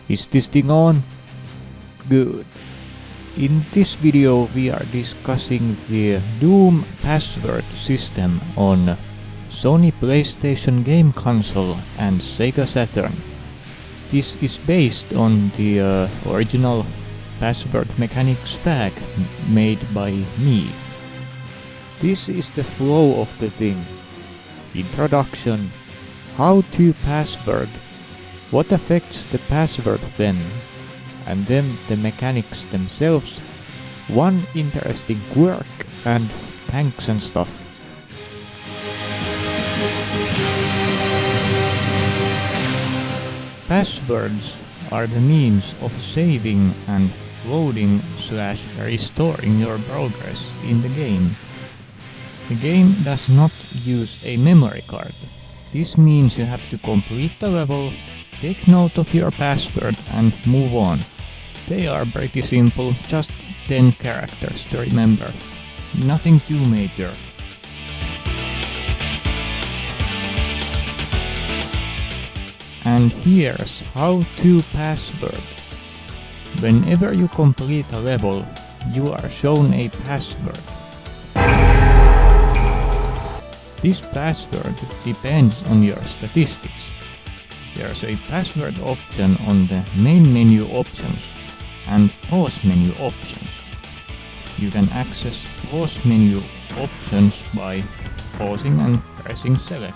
Is this thing on? Good. In this video we are discussing the Doom password system on Sony PlayStation game console and Sega Saturn. This is based on the original password mechanics pack made by me. This is the flow of the thing. Introduction. How to password. What affects the password then? And then the mechanics themselves. One interesting quirk and thanks and stuff. Passwords are the means of saving and loading/restoring your progress in the game. The game does not use a memory card. This means you have to complete the level, take note of your password and move on. They are pretty simple, just 10 characters to remember. Nothing too major. And here's how to password. Whenever you complete a level, you are shown a password. This password depends on your statistics. There's a password option on the main menu options and pause menu options. You can access pause menu options by pausing and pressing select.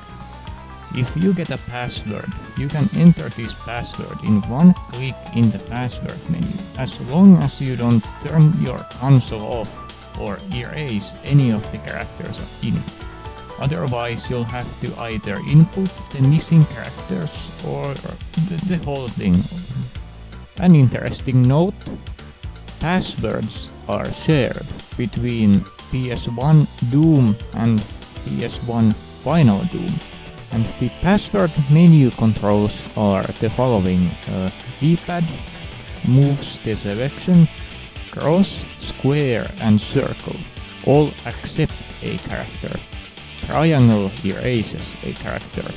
If you get a password, you can enter this password in one click in the password menu, as long as you don't turn your console off or erase any of the characters in it. Otherwise, you'll have to either input the missing characters or the whole thing. An interesting note, passwords are shared between PS1 Doom and PS1 Final Doom. And the password menu controls are the following. D-pad moves the selection, cross, square and circle all accept a character. Triangle erases a character.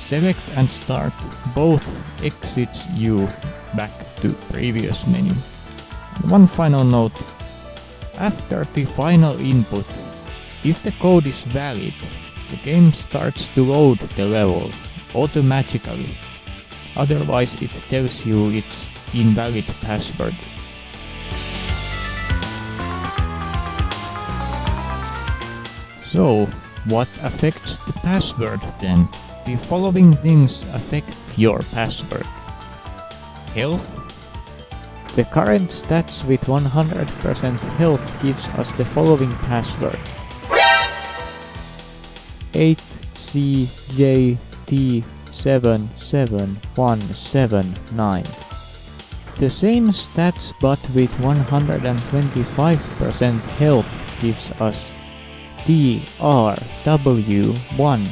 Select and start both exits you back to previous menu. And one final note. After the final input, if the code is valid, the game starts to load the level automatically. Otherwise it tells you it's invalid password. So, what affects the password then? The following things affect your password. Health. The current stats with 100% health gives us the following password. 8CJT77179. The same stats but with 125% health gives us TRW1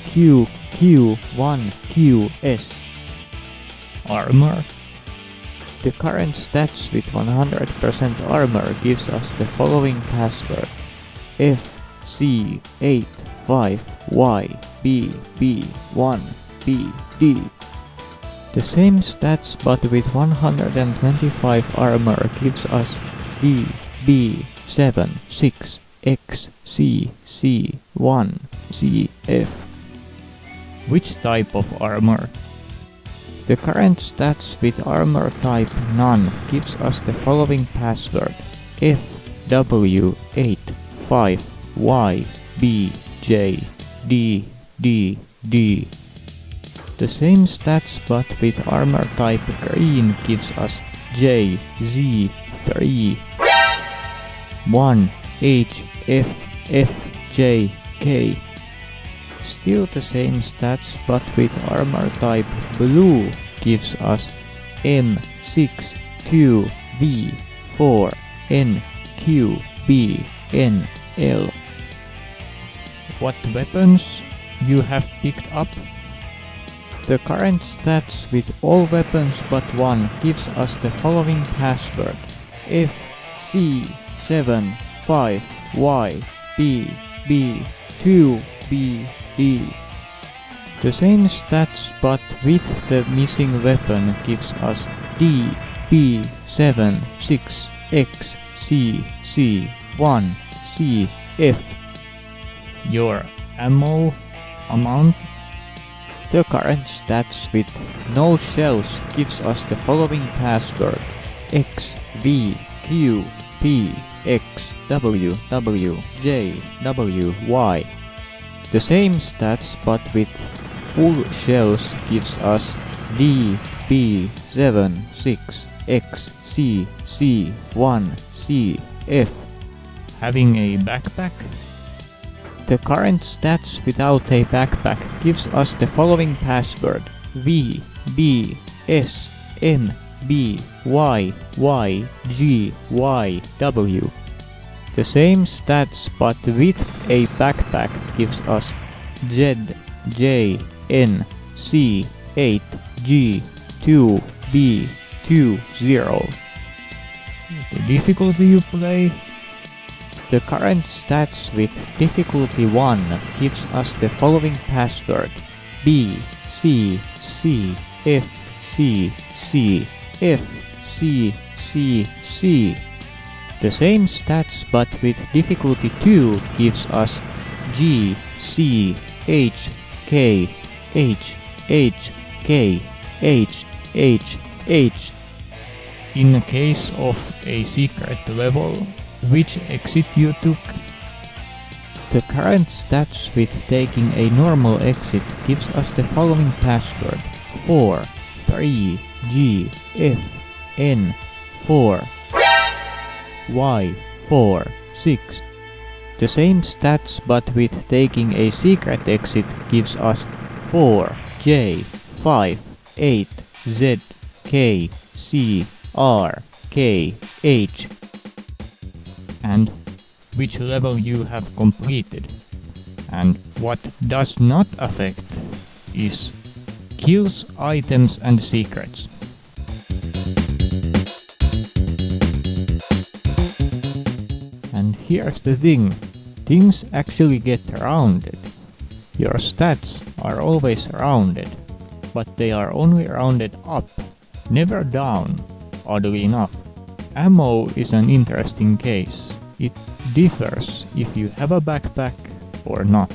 QQ1QS. Armor. The current stats with 100% armor gives us the following password. FC85YBB1BD. The same stats but with 125 armor gives us DB76XCC1CF. Which type of armor? The current stats with armor type none gives us the following password. FW85YBJDDD. The same stats but with armor type green gives us JZ31HFFJK. Still the same stats but with armor type blue gives us M62V4NQBNL. What weapons you have picked up? The current stats with all weapons but one gives us the following password. FC75YBB2BD. The same stats but with the missing weapon gives us D, B, 7, 6, X, C, C, 1, C, F. Your ammo amount. The current stats with no shells gives us the following password: X, V, Q, P, X, W, W, J, W, Y. The same stats but with full shells gives us D, B, 7, 6, X, C, C, 1, C, F. Having a backpack. The current stats without a backpack gives us the following password: V, B, S, M, B, Y, Y, G, Y, W. The same stats but with a backpack gives us Z, J, N, C, 8, G, 2, B, 2, 0. The difficulty you play. The current stats with difficulty 1 gives us the following password: B, C, C, F, C, C, F, C, C, C. The same stats but with difficulty 2 gives us G, C, H, K, H, H, K, H, H, H. In case of a secret level, which exit you took? The current stats with taking a normal exit gives us the following password: 4, 3, G, F, N, 4, Y, 4, 6. The same stats but with taking a secret exit gives us 4, J, 5, 8, Z, K, C, R, K, H. And which level you have completed. And what does not affect is kills, items and secrets. And here's the thing, things actually get rounded. Your stats are always rounded, but they are only rounded up, never down, oddly enough. Ammo is an interesting case. It differs if you have a backpack or not.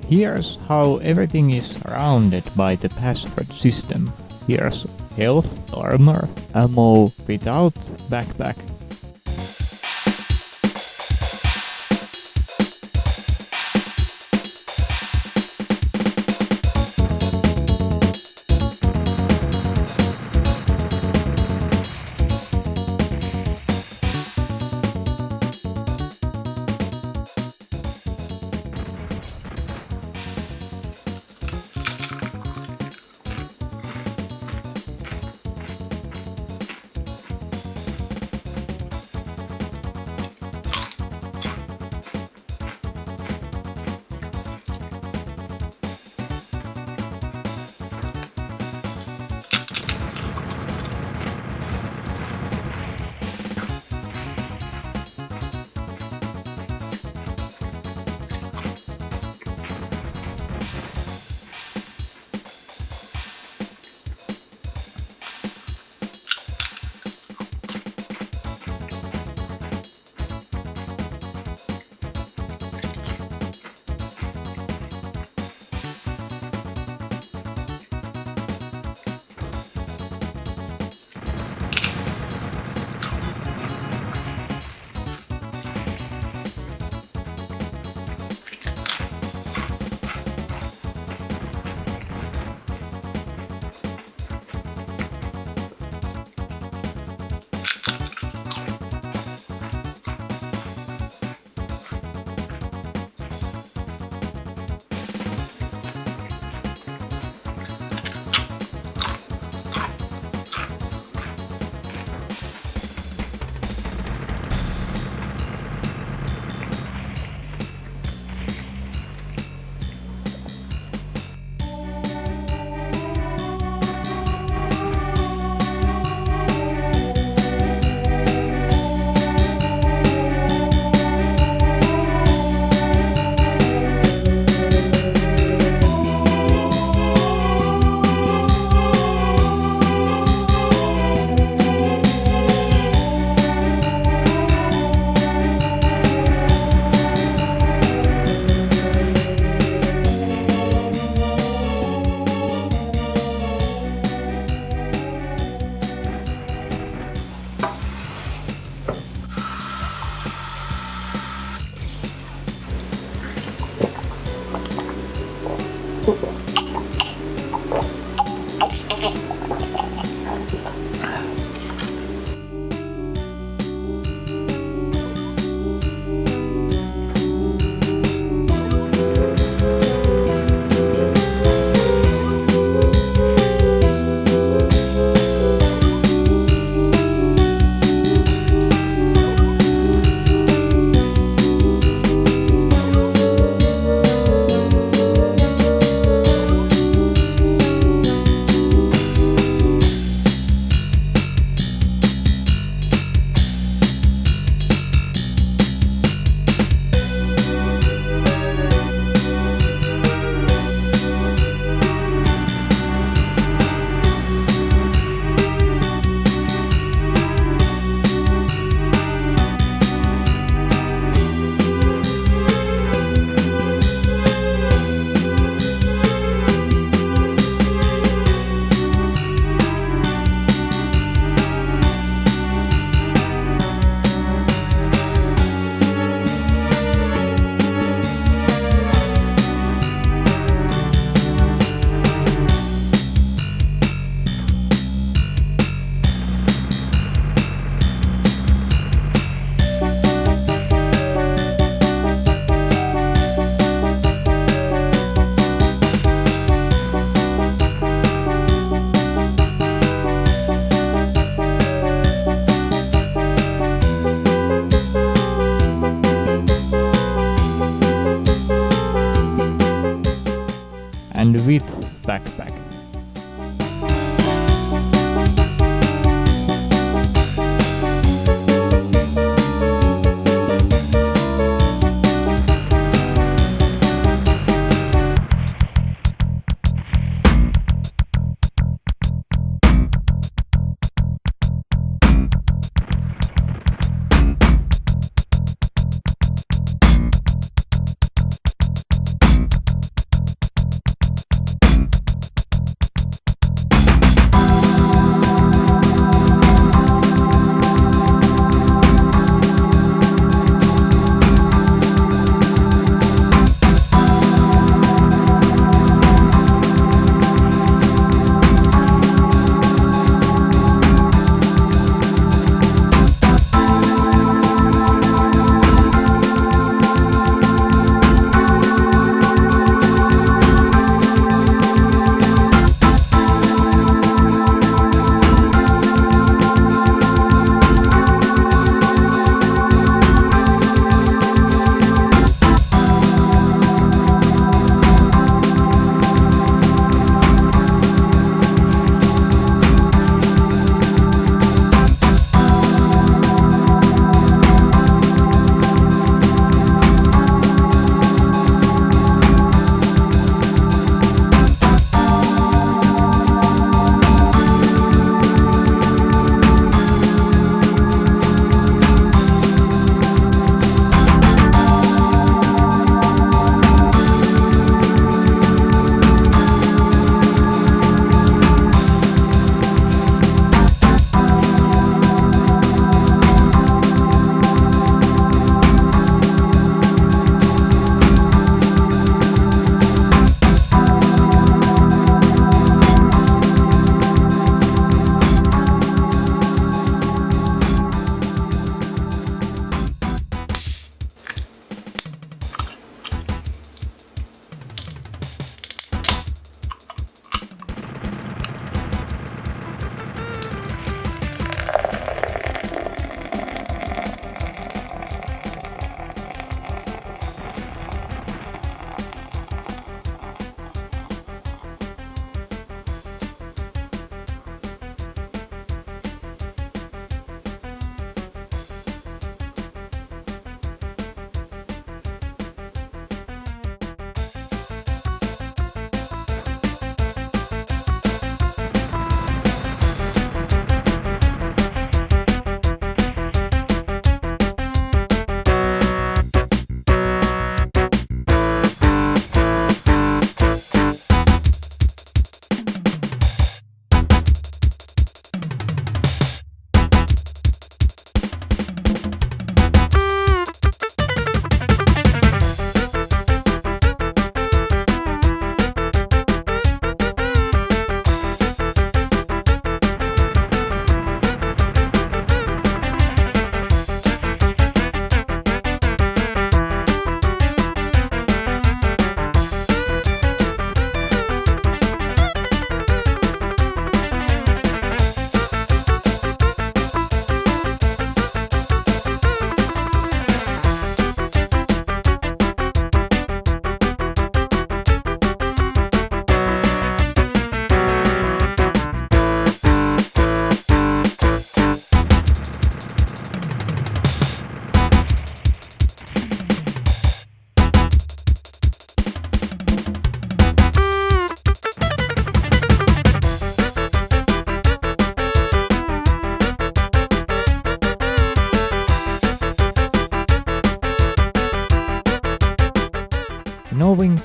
Here's how everything is rounded by the password system. Here's health, armor, ammo without backpack.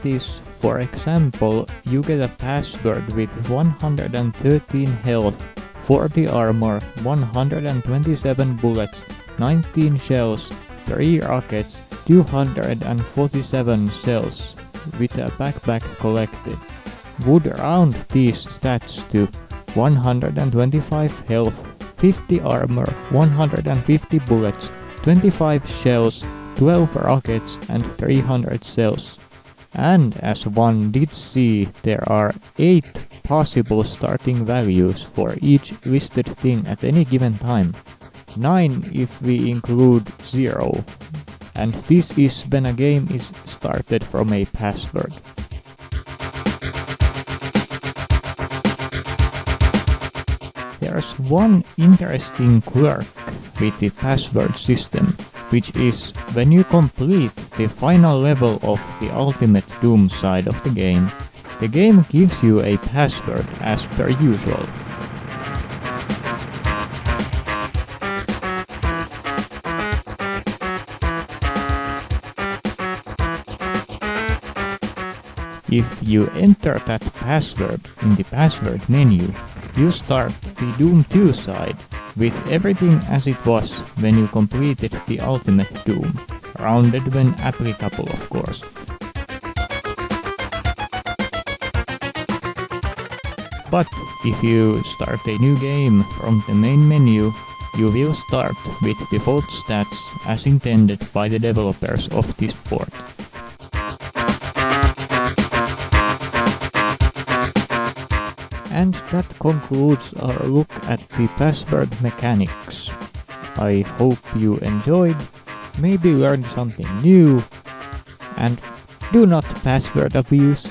is, for example, you get a password with 113 health, 40 armor, 127 bullets, 19 shells, 3 rockets, 247 cells with a backpack collected. Would round these stats to 125 health, 50 armor, 150 bullets, 25 shells, 12 rockets and 300 cells. And as one did see, there are 8 possible starting values for each listed thing at any given time. 9 if we include 0. And this is when a game is started from a password. There's one interesting quirk with the password system, which is when you complete the final level of the Ultimate Doom side of the game gives you a password as per usual. If you enter that password in the password menu, you start the Doom 2 side with everything as it was when you completed the Ultimate Doom, rounded when applicable of course. But if you start a new game from the main menu, you will start with default stats as intended by the developers of this port. And that concludes our look at the password mechanics. I hope you enjoyed, maybe learned something new, and do not password abuse.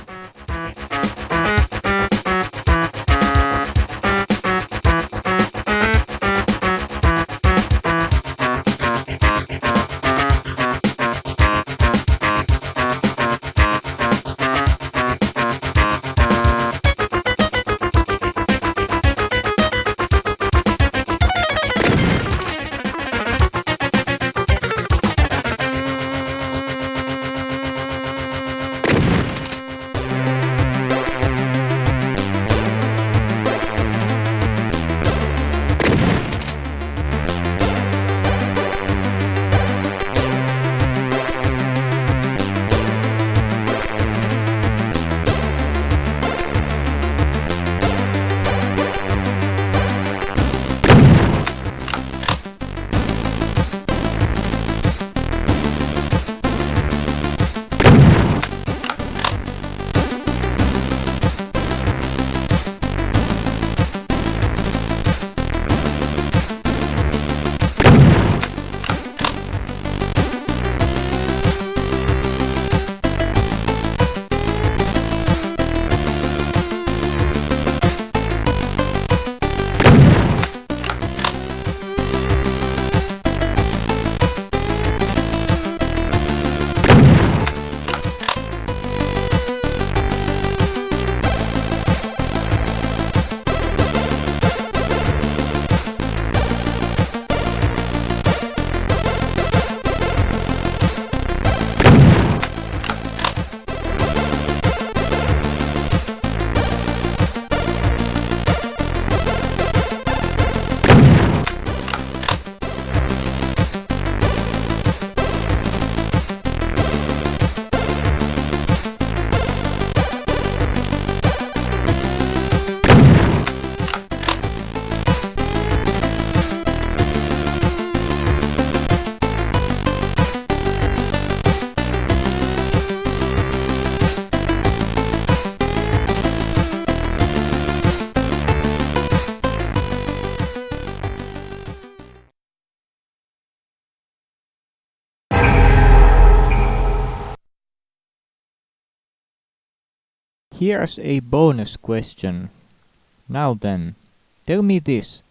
Here's a bonus question. Now then, tell me this.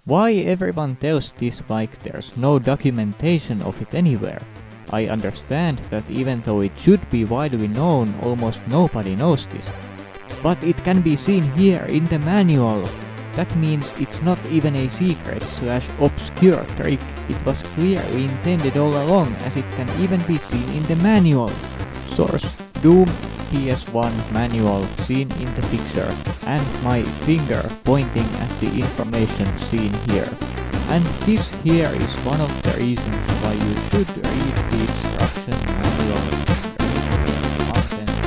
Why everyone tells this like there's no documentation of it anywhere? I understand that even though it should be widely known, almost nobody knows this. But it can be seen here in the manual. That means it's not even a secret / obscure trick. It was clearly intended all along, as it can even be seen in the manual. Source: Doom PS1 manual seen in the picture and my finger pointing at the information seen here. And this here is one of the reasons why you should read the instruction manual and read the content.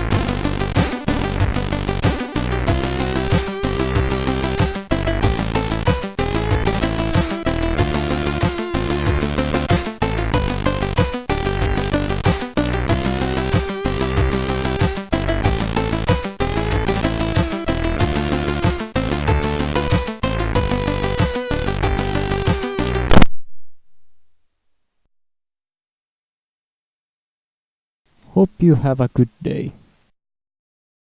Hope you have a good day.